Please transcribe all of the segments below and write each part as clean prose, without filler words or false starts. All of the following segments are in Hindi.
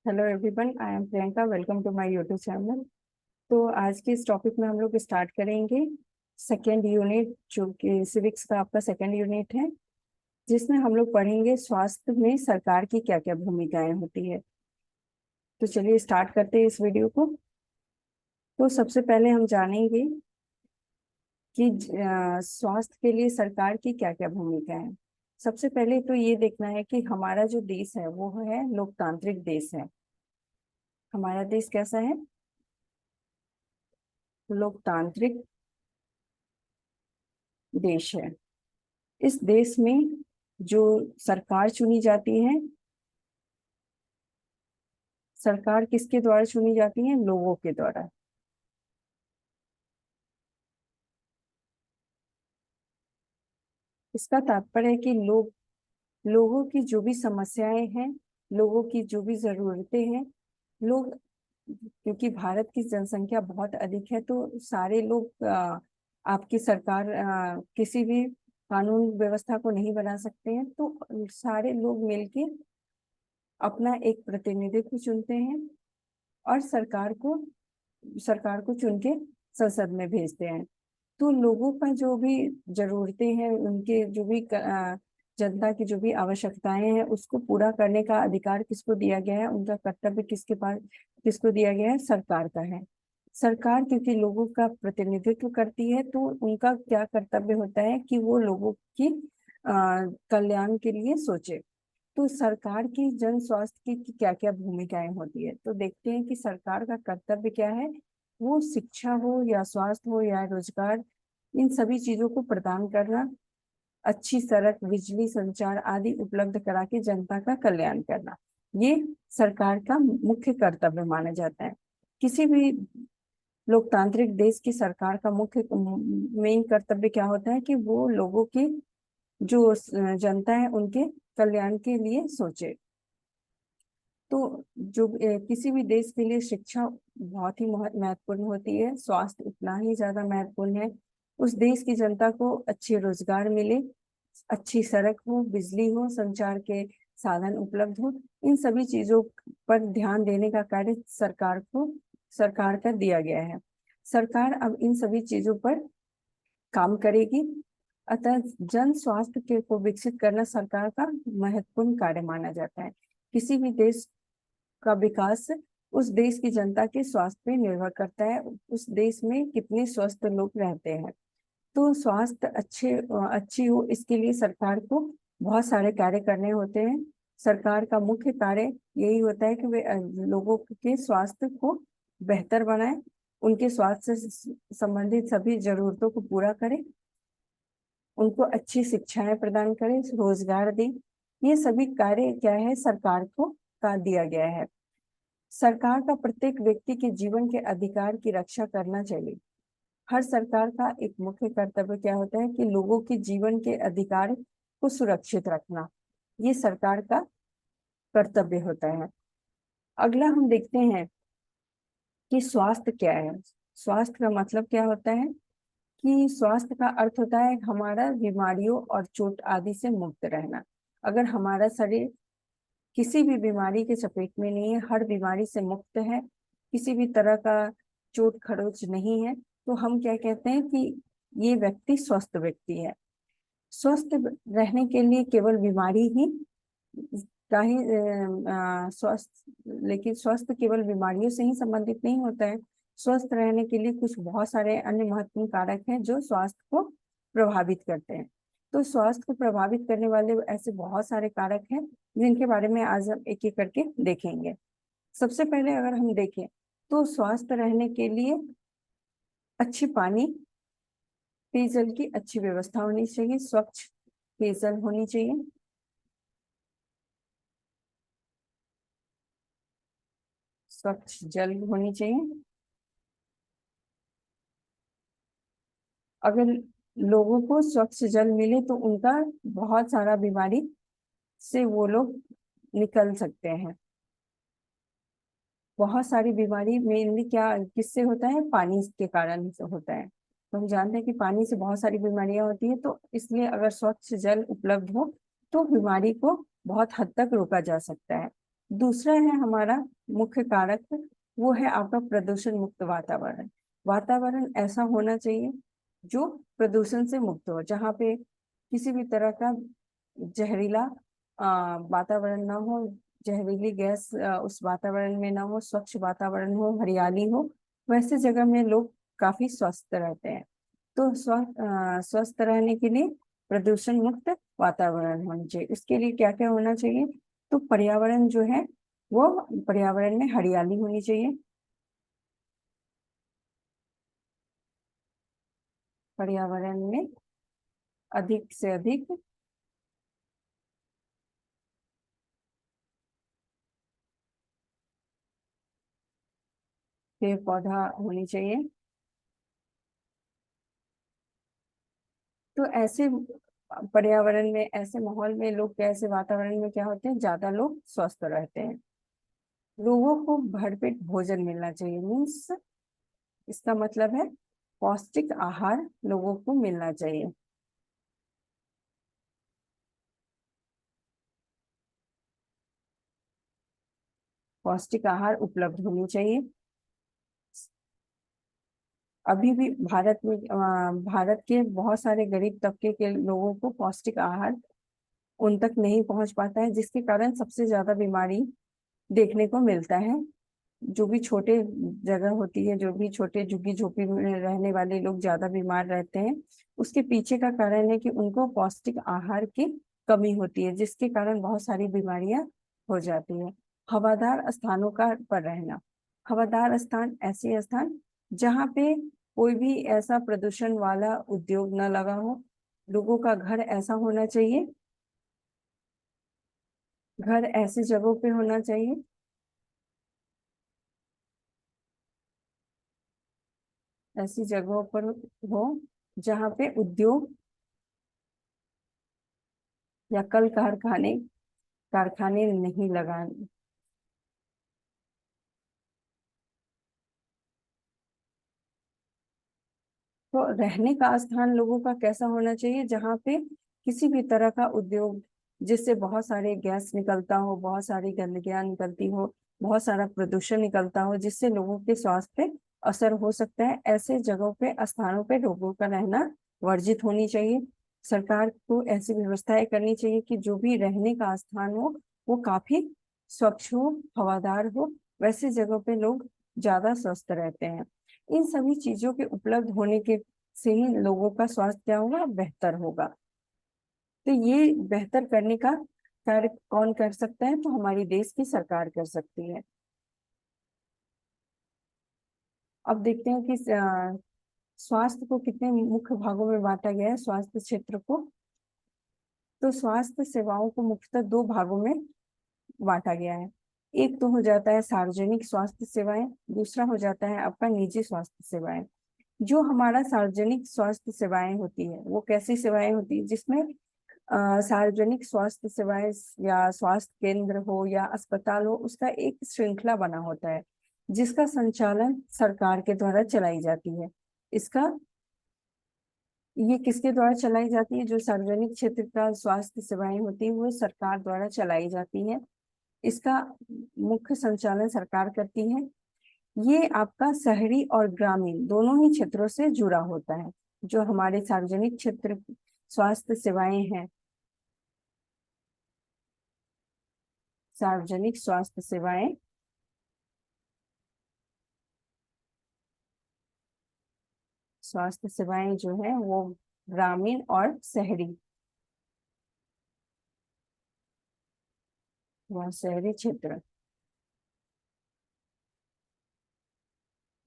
Hello everyone, I am Priyanka. Welcome to my YouTube channel. तो आज के इस टॉपिक में हम लोग स्टार्ट करेंगे सेकेंड यूनिट, जो कि सिविक्स का आपका सेकेंड यूनिट है, जिसमें हम लोग पढ़ेंगे स्वास्थ्य में सरकार की क्या क्या भूमिकाएं होती है। तो चलिए स्टार्ट करते हैं इस वीडियो को। तो सबसे पहले हम जानेंगे कि स्वास्थ्य के लिए सरकार की क्या क्या भूमिका है। सबसे पहले तो ये देखना है कि हमारा जो देश है वो है लोकतांत्रिक देश है। हमारा देश कैसा है? लोकतांत्रिक देश है। इस देश में जो सरकार चुनी जाती है, सरकार किसके द्वारा चुनी जाती है? लोगों के द्वारा। इसका तात्पर्य है कि लोगों की जो भी समस्याएं हैं, लोगों की जो भी जरूरतें हैं, लोग, क्योंकि भारत की जनसंख्या बहुत अधिक है, तो सारे लोग आपकी सरकार किसी भी कानून व्यवस्था को नहीं बना सकते हैं। तो सारे लोग मिलके अपना एक प्रतिनिधित्व चुनते हैं और सरकार को चुन के संसद में भेजते हैं। तो लोगों का जो भी जरूरतें हैं, उनके जो भी जनता की जो भी आवश्यकताएं हैं, उसको पूरा करने का अधिकार किसको दिया गया है? उनका कर्तव्य किसके पास, किसको दिया गया है? सरकार का है। सरकार क्योंकि लोगों का प्रतिनिधित्व करती है, तो उनका क्या कर्तव्य होता है कि वो लोगों की कल्याण के लिए सोचे। तो सरकार की जन स्वास्थ्य की क्या क्या भूमिकाएं होती है, तो देखते हैं कि सरकार का कर्तव्य क्या है। वो शिक्षा हो या स्वास्थ्य हो या रोजगार, इन सभी चीजों को प्रदान करना, अच्छी सड़क, बिजली, संचार आदि उपलब्ध करा के जनता का कल्याण करना, ये सरकार का मुख्य कर्तव्य माना जाता है। किसी भी लोकतांत्रिक देश की सरकार का मुख्य मेन कर्तव्य क्या होता है कि वो लोगों की जो जनता है उनके कल्याण के लिए सोचे। तो जो किसी भी देश के लिए शिक्षा बहुत ही महत्वपूर्ण होती है, स्वास्थ्य उतना ही ज्यादा महत्वपूर्ण है। उस देश की जनता को अच्छे रोजगार मिले, अच्छी सड़क हो, बिजली हो, संचार के साधन उपलब्ध हो, इन सभी चीजों पर ध्यान देने का कार्य सरकार का दिया गया है। सरकार अब इन सभी चीजों पर काम करेगी। अतः जन स्वास्थ्य के को विकसित करना सरकार का महत्वपूर्ण कार्य माना जाता है। किसी भी देश का विकास उस देश की जनता के स्वास्थ्य पे निर्भर करता है, उस देश में कितने स्वस्थ लोग रहते हैं। तो स्वास्थ्य अच्छी हो, इसके लिए सरकार को बहुत सारे कार्य करने होते हैं। सरकार का मुख्य कार्य यही होता है कि वे लोगों के स्वास्थ्य को बेहतर बनाए, उनके स्वास्थ्य से संबंधित सभी जरूरतों को पूरा करें, उनको अच्छी शिक्षाएं प्रदान करें, रोजगार दें। ये सभी कार्य क्या है? सरकार को का दिया गया है। सरकार का प्रत्येक व्यक्ति के जीवन के अधिकार की रक्षा करना चाहिए। हर सरकार का एक मुख्य कर्तव्य क्या होता है कि लोगों के जीवन के अधिकार को सुरक्षित रखना, ये सरकार का कर्तव्य होता है। अगला हम देखते हैं कि स्वास्थ्य क्या है। स्वास्थ्य का मतलब क्या होता है कि स्वास्थ्य का अर्थ होता है हमारा बीमारियों और चोट आदि से मुक्त रहना। अगर हमारा शरीर किसी भी बीमारी के चपेट में नहीं है, हर बीमारी से मुक्त है, किसी भी तरह का चोट खरोच नहीं है, तो हम क्या कहते हैं कि ये व्यक्ति स्वस्थ व्यक्ति है। स्वस्थ रहने के लिए केवल बीमारी ही का ही लेकिन स्वस्थ केवल बीमारियों से ही संबंधित नहीं होता है। स्वस्थ रहने के लिए कुछ बहुत सारे अन्य महत्वपूर्ण कारक हैं जो स्वास्थ्य को प्रभावित करते हैं। तो स्वास्थ्य को प्रभावित करने वाले ऐसे बहुत सारे कारक हैं जिनके बारे में आज हम एक एक करके देखेंगे। सबसे पहले अगर हम देखें तो स्वस्थ रहने के लिए अच्छी पानी, पेयजल की अच्छी व्यवस्था होनी चाहिए, स्वच्छ पेयजल होनी चाहिए। स्वच्छ जल होनी चाहिए। अगर लोगों को स्वच्छ जल मिले तो उनका बहुत सारा बीमारी से वो लोग निकल सकते हैं। बहुत सारी बीमारी मेनली क्या किससे होता है? पानी के कारण से होता है। तो हम जानते हैं कि पानी से बहुत सारी बीमारियां होती है, तो इसलिए अगर स्वच्छ जल उपलब्ध हो तो बीमारी को बहुत हद तक रोका जा सकता है। दूसरा है हमारा मुख्य कारक, वो है आपका प्रदूषण मुक्त वातावरण। वातावरण ऐसा होना चाहिए जो प्रदूषण से मुक्त हो, जहाँ पे किसी भी तरह का जहरीला वातावरण ना हो, जहरीली गैस उस वातावरण में ना हो, स्वच्छ वातावरण हो, हरियाली हो। वैसे जगह में लोग काफी स्वस्थ रहते हैं। तो स्वस्थ रहने के लिए प्रदूषण मुक्त वातावरण होना चाहिए। उसके लिए क्या क्या होना चाहिए? तो पर्यावरण जो है, वो पर्यावरण में हरियाली होनी चाहिए। पर्यावरण में अधिक से अधिक पेड़ पौधा होनी चाहिए। तो ऐसे पर्यावरण में, ऐसे माहौल में लोग, कैसे वातावरण में क्या होते हैं, ज्यादा लोग स्वस्थ रहते हैं। लोगों को भरपेट भोजन मिलना चाहिए, मीन्स इसका मतलब है पौष्टिक आहार लोगों को मिलना चाहिए। पौष्टिक आहार उपलब्ध होनी चाहिए। अभी भी भारत के बहुत सारे गरीब तबके के लोगों को पौष्टिक आहार उन तक नहीं पहुंच पाता है, जिसके कारण सबसे ज्यादा बीमारी देखने को मिलता है। जो भी छोटे जगह होती है, जो भी छोटे झुग्गी झोपड़ी में रहने वाले लोग ज्यादा बीमार रहते हैं, उसके पीछे का कारण है कि उनको पौष्टिक आहार की कमी होती है, जिसके कारण बहुत सारी बीमारियां हो जाती है। हवादार स्थानों का पर रहना। हवादार स्थान ऐसे स्थान जहाँ पे कोई भी ऐसा प्रदूषण वाला उद्योग न लगा हो। लोगों का घर ऐसा होना चाहिए, घर ऐसी जगहों पे होना चाहिए, ऐसी जगहों पर हो जहाँ पे उद्योग या कल कारखाने कारखाने नहीं लगाने। तो रहने का स्थान लोगों का कैसा होना चाहिए? जहाँ पे किसी भी तरह का उद्योग, जिससे बहुत सारे गैस निकलता हो, बहुत सारी गंदगियां निकलती हो, बहुत सारा प्रदूषण निकलता हो, जिससे लोगों के स्वास्थ्य पे असर हो सकता है, ऐसे जगहों पे, स्थानों पे लोगों का रहना वर्जित होनी चाहिए। सरकार को ऐसी व्यवस्थाएं करनी चाहिए कि जो भी रहने का स्थान हो, वो काफी स्वच्छ हो, हवादार हो। वैसे जगहों पे लोग ज्यादा स्वस्थ रहते हैं। इन सभी चीजों के उपलब्ध होने के से ही लोगों का स्वास्थ्य क्या होगा, बेहतर होगा। तो ये बेहतर करने का कार्य कौन कर सकता है? तो हमारी देश की सरकार कर सकती है। अब देखते हैं कि स्वास्थ्य को कितने मुख्य भागों में बांटा गया है, स्वास्थ्य क्षेत्र को। तो स्वास्थ्य सेवाओं को मुख्यतः दो भागों में बांटा गया है। एक तो हो जाता है सार्वजनिक स्वास्थ्य सेवाएं, दूसरा हो जाता है आपका निजी स्वास्थ्य सेवाएं। जो हमारा सार्वजनिक स्वास्थ्य सेवाएं होती है, वो कैसी सेवाएं होती है? जिसमें सार्वजनिक स्वास्थ्य सेवाएं या स्वास्थ्य केंद्र हो या अस्पताल हो, उसका एक श्रृंखला बना होता है, जिसका संचालन सरकार के द्वारा चलाई जाती है। इसका ये किसके द्वारा चलाई जाती है? जो सार्वजनिक क्षेत्र का स्वास्थ्य सेवाएं होती है, वो सरकार द्वारा चलाई जाती है। इसका मुख्य संचालन सरकार करती है। ये आपका शहरी और ग्रामीण दोनों ही क्षेत्रों से जुड़ा होता है। जो हमारे सार्वजनिक क्षेत्र स्वास्थ्य सेवाएं हैं, सार्वजनिक स्वास्थ्य सेवाएं, स्वास्थ्य सेवाएं जो है वो ग्रामीण और शहरी, वह शहरी क्षेत्र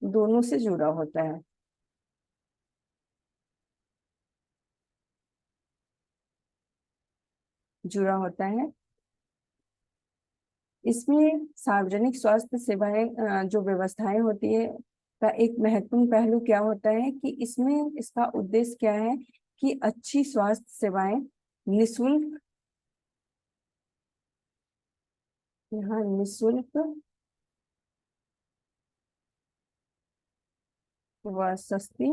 दोनों से जुड़ा होता है। जुड़ा होता है। इसमें सार्वजनिक स्वास्थ्य सेवाएं जो व्यवस्थाएं होती है, का एक महत्वपूर्ण पहलू क्या होता है कि इसमें इसका उद्देश्य क्या है कि अच्छी स्वास्थ्य सेवाएं निशुल्क, यहाँ निशुल्क व सस्ती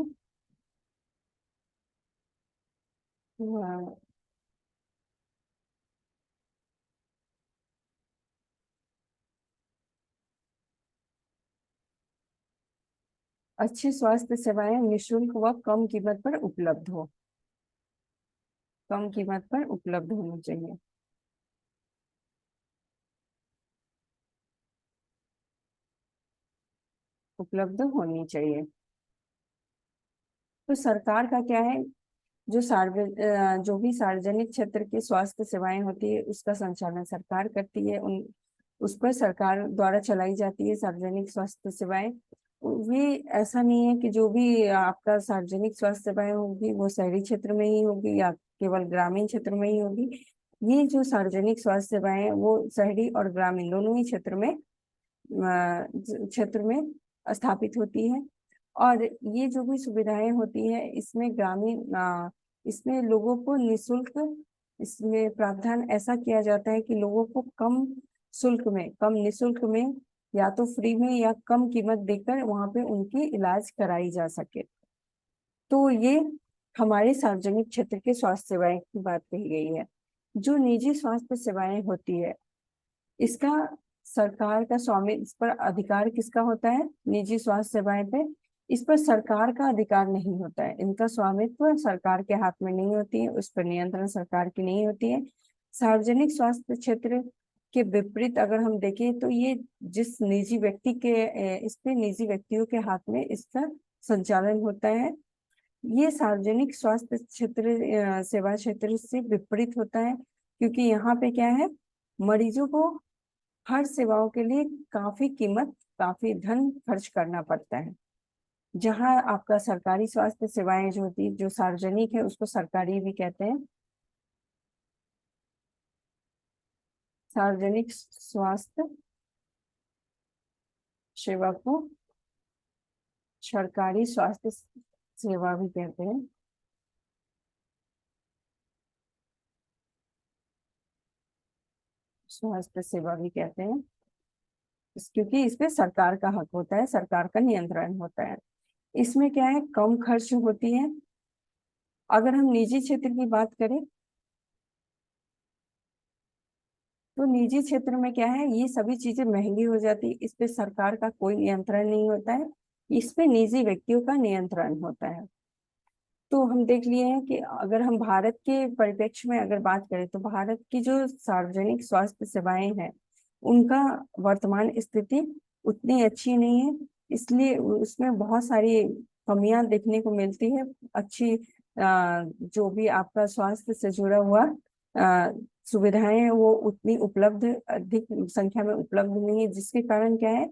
व अच्छी स्वास्थ्य सेवाएं निशुल्क व कम कीमत पर उपलब्ध हो, कम कीमत पर उपलब्ध होनी चाहिए। उपलब्ध होनी चाहिए। तो सरकार का क्या है, जो भी सार्वजनिक क्षेत्र की स्वास्थ्य सेवाएं होती है उसका संचालन सरकार करती है, उन उस पर सरकार द्वारा चलाई जाती है सार्वजनिक स्वास्थ्य सेवाएं। ये ऐसा नहीं है कि जो भी आपका सार्वजनिक स्वास्थ्य सेवाएं होगी वो शहरी क्षेत्र में ही होगी या केवल ग्रामीण क्षेत्र में ही होगी। ये जो सार्वजनिक स्वास्थ्य सेवाएं हैं वो शहरी और ग्रामीण दोनों ही क्षेत्र में स्थापित होती है। और ये जो भी सुविधाएं होती है इसमें इसमें लोगों को निशुल्क, इसमें प्रावधान ऐसा किया जाता है कि लोगों को कम निशुल्क में या तो फ्री में या कम कीमत देकर वहां पे उनकी इलाज कराई जा सके। तो ये हमारे सार्वजनिक क्षेत्र के स्वास्थ्य सेवाएं की बात कही गई है। जो निजी स्वास्थ्य सेवाएं होती है इसका सरकार का स्वामित्व, इस पर अधिकार किसका होता है, निजी स्वास्थ्य सेवाएं पे इस पर सरकार का अधिकार नहीं होता है, इनका स्वामित्व सरकार के हाथ में नहीं होती है, उस पर नियंत्रण सरकार की नहीं होती है। सार्वजनिक स्वास्थ्य क्षेत्र के विपरीत अगर हम देखें तो ये जिस निजी व्यक्ति के इस पे निजी व्यक्तियों के हाथ में इसका संचालन होता है। ये सार्वजनिक स्वास्थ्य क्षेत्र सेवा क्षेत्र से विपरीत होता है, क्योंकि यहाँ पे क्या है, मरीजों को हर सेवाओं के लिए काफी धन खर्च करना पड़ता है। जहाँ आपका सरकारी स्वास्थ्य सेवाएं जो होती, जो सार्वजनिक है उसको सरकारी भी कहते हैं, सार्वजनिक स्वास्थ्य सेवा को सरकारी स्वास्थ्य सेवा भी कहते हैं, स्वास्थ्य सेवा भी कहते हैं क्योंकि इसमें सरकार का हक होता है, सरकार का नियंत्रण होता है। इसमें क्या है, कम खर्च होती है। अगर हम निजी क्षेत्र की बात करें तो निजी क्षेत्र में क्या है, ये सभी चीजें महंगी हो जाती है, इस पे सरकार का कोई नियंत्रण नहीं होता है, इस पे निजी व्यक्तियों का नियंत्रण होता है। तो हम देख लिए हैं कि अगर हम भारत के परिप्रेक्ष्य में अगर बात करें तो भारत की जो सार्वजनिक स्वास्थ्य सेवाएं हैं उनका वर्तमान स्थिति उतनी अच्छी नहीं है, इसलिए उसमें बहुत सारी कमियां देखने को मिलती है। अच्छी जो भी आपका स्वास्थ्य से जुड़ा हुआ अ, सुविधाएं हैं वो उतनी उपलब्ध, अधिक संख्या में उपलब्ध नहीं है, जिसके कारण क्या है,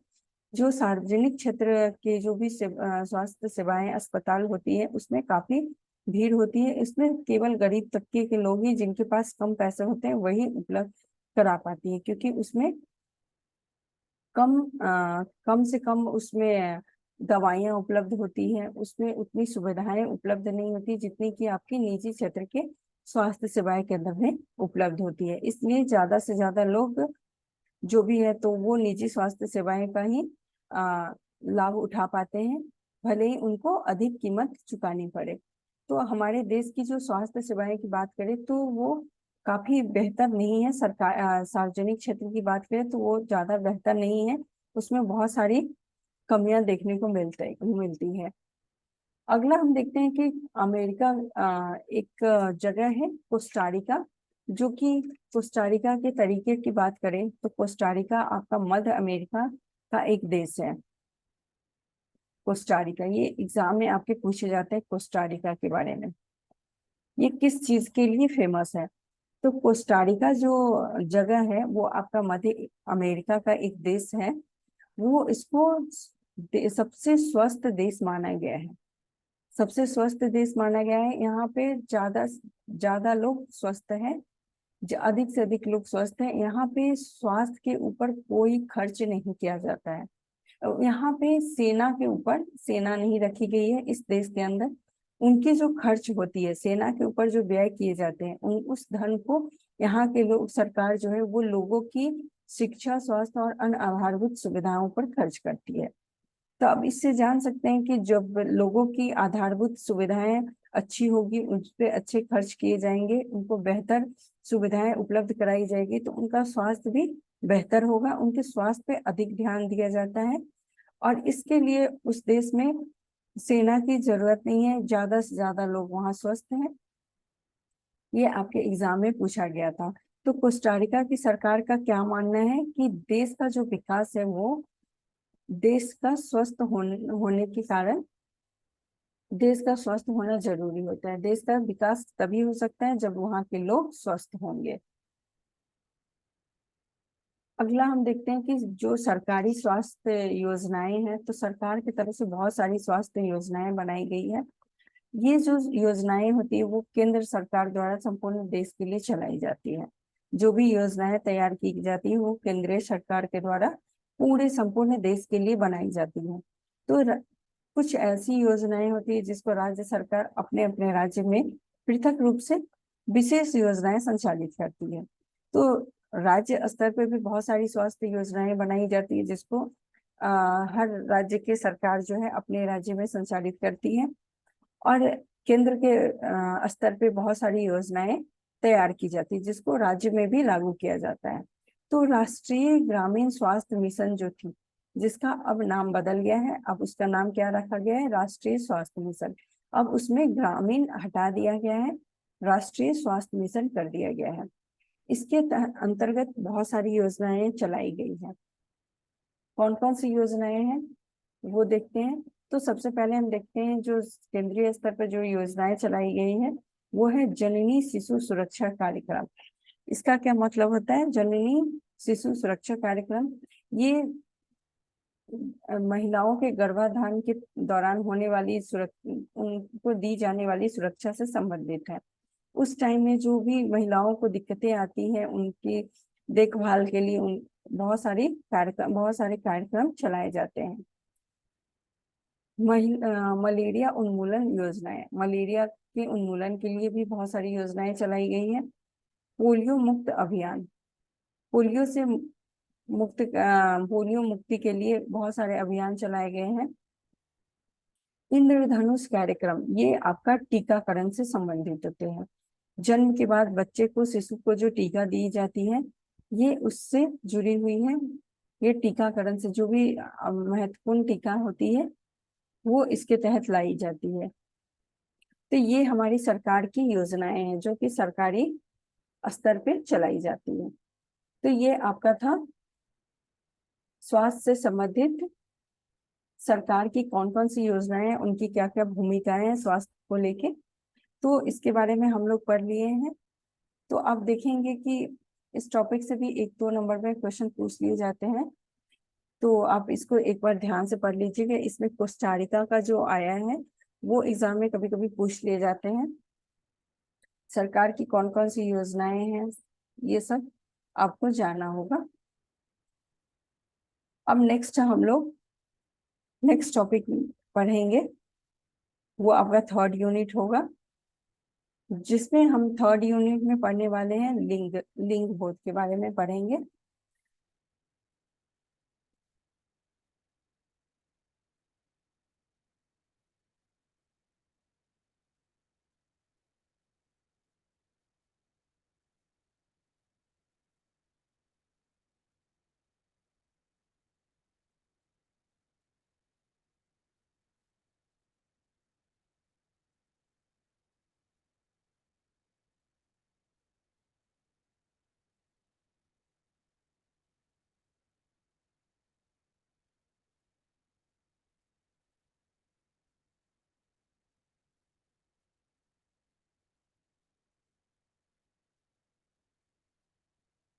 जो सार्वजनिक क्षेत्र के जो भी स्वास्थ्य सेवाएं अस्पताल होती है उसमें काफी भीड़ होती है। इसमें केवल गरीब तबके के लोग ही जिनके पास कम पैसे होते हैं वही उपलब्ध करा पाती है, क्योंकि उसमें कम से कम उसमें दवाइयाँ उपलब्ध होती हैं, उसमें उतनी सुविधाएं उपलब्ध नहीं होती जितनी कि आपकी निजी क्षेत्र के स्वास्थ्य सेवाएं केंद्र में उपलब्ध होती है। इसलिए ज्यादा से ज्यादा लोग जो भी है तो वो निजी स्वास्थ्य सेवाएं का ही लाभ उठा पाते हैं, भले ही उनको अधिक कीमत चुकानी पड़े। तो हमारे देश की जो स्वास्थ्य सेवाएं की बात करें तो वो काफी बेहतर नहीं है। सार्वजनिक क्षेत्र की बात करें तो वो ज्यादा बेहतर नहीं है, उसमें बहुत सारी कमियां देखने को मिलती है। अगला हम देखते हैं कि अमेरिका, एक जगह है कोस्टारिका, जो कि कोस्टारिका के तरीके की बात करें तो कोस्टारिका आपका मध्य अमेरिका का एक देश है। कोस्टारिका, ये एग्जाम में आपके पूछे जाते हैं कोस्टारिका के बारे में, ये किस चीज के लिए फेमस है। तो कोस्टारिका जो जगह है वो आपका मध्य अमेरिका का एक देश है। वो इसको सबसे स्वस्थ देश माना गया है, सबसे स्वस्थ देश माना गया है। यहाँ पे ज्यादा ज्यादा लोग स्वस्थ हैं, अधिक से अधिक लोग स्वस्थ हैं। यहाँ पे स्वास्थ्य के ऊपर कोई खर्च नहीं किया जाता है। यहाँ पे सेना के ऊपर सेना नहीं रखी गई है इस देश के अंदर। उनकी जो खर्च होती है, सेना के ऊपर जो व्यय किए जाते हैं, उस धन को यहाँ के लोग, सरकार जो है वो लोगों की शिक्षा, स्वास्थ्य और अन्य आधारभूत सुविधाओं पर खर्च करती है। तो अब इससे जान सकते हैं कि जब लोगों की आधारभूत सुविधाएं अच्छी होगी, उस पर अच्छे खर्च किए जाएंगे, उनको बेहतर सुविधाएं उपलब्ध कराई जाएगी तो उनका स्वास्थ्य भी बेहतर होगा, उनके स्वास्थ्य पे अधिक ध्यान दिया जाता है। और इसके लिए उस देश में सेना की जरूरत नहीं है, ज्यादा से ज्यादा लोग वहां स्वस्थ हैं। ये आपके एग्जाम में पूछा गया था। तो कोस्टारिका की सरकार का क्या मानना है कि देश का जो विकास है वो देश का स्वस्थ होने के कारण, देश का स्वस्थ होना जरूरी होता है। देश का विकास तभी हो सकता है जब वहाँ के लोग स्वस्थ होंगे। अगला हम देखते हैं कि जो सरकारी स्वास्थ्य योजनाएं हैं, तो सरकार की तरफ से बहुत सारी स्वास्थ्य योजनाएं बनाई गई है। ये जो योजनाएं होती है वो केंद्र सरकार द्वारा संपूर्ण देश के लिए चलाई जाती है। जो भी योजनाएं तैयार की जाती है वो केंद्रीय सरकार के द्वारा पूरे संपूर्ण देश के लिए बनाई जाती है। तो कुछ ऐसी योजनाएं होती है जिसको राज्य सरकार अपने अपने राज्य में पृथक रूप से विशेष योजनाएं संचालित करती है। तो राज्य स्तर पे भी बहुत सारी स्वास्थ्य योजनाएं बनाई जाती है जिसको हर राज्य के सरकार जो है अपने राज्य में संचालित करती है। और केंद्र के स्तर पे बहुत सारी योजनाएं तैयार की जाती है जिसको राज्य में भी लागू किया जाता है। तो राष्ट्रीय ग्रामीण स्वास्थ्य मिशन जो थी, जिसका अब नाम बदल गया है, अब उसका नाम क्या रखा गया है, राष्ट्रीय स्वास्थ्य मिशन। अब उसमें ग्रामीण हटा दिया गया है, राष्ट्रीय स्वास्थ्य मिशन कर दिया गया है। इसके अंतर्गत बहुत सारी योजनाएं चलाई गई हैं। कौन कौन सी योजनाएं हैं वो देखते हैं। तो सबसे पहले हम देखते हैं जो केंद्रीय स्तर पर जो योजनाएं चलाई गई हैं वो है जननी शिशु सुरक्षा कार्यक्रम। इसका क्या मतलब होता है, जननी शिशु सुरक्षा कार्यक्रम? ये महिलाओं के गर्भाधान के दौरान होने वाली उनको दी जाने वाली सुरक्षा से संबंधित है। उस टाइम में जो भी महिलाओं को दिक्कतें आती हैं उनकी देखभाल के लिए बहुत सारे कार्यक्रम चलाए जाते हैं। मलेरिया उन्मूलन योजनाएं, मलेरिया के उन्मूलन के लिए भी बहुत सारी योजनाएं चलाई गई हैं। पोलियो मुक्त अभियान, पोलियो से पोलियो मुक्ति के लिए बहुत सारे अभियान चलाए गए हैं। इंद्रधनुष कार्यक्रम, ये आपका टीकाकरण से संबंधित होते हैं। जन्म के बाद बच्चे को, शिशु को जो टीका दी जाती है ये उससे जुड़ी हुई है। ये टीकाकरण से जो भी महत्वपूर्ण टीका होती है वो इसके तहत लाई जाती है। तो ये हमारी सरकार की योजनाएं हैं जो कि सरकारी स्तर पे चलाई जाती है। तो ये आपका था स्वास्थ्य से संबंधित सरकार की कौन कौन सी योजनाएं हैं, उनकी क्या क्या भूमिकाएं हैं स्वास्थ्य को लेके। तो इसके बारे में हम लोग पढ़ लिए हैं। तो अब देखेंगे कि इस टॉपिक से भी एक दो नंबर में क्वेश्चन पूछ लिए जाते हैं। तो आप इसको एक बार ध्यान से पढ़ लीजिएगा। इसमें कोस्टारिका का जो आया है वो एग्जाम में कभी कभी पूछ लिए जाते हैं। सरकार की कौन कौन सी योजनाएं हैं ये सब आपको जानना होगा। अब नेक्स्ट हम लोग नेक्स्ट टॉपिक पढ़ेंगे, वो आपका थर्ड यूनिट होगा, जिसमें हम थर्ड यूनिट में पढ़ने वाले हैं लिंग बोध के बारे में पढ़ेंगे।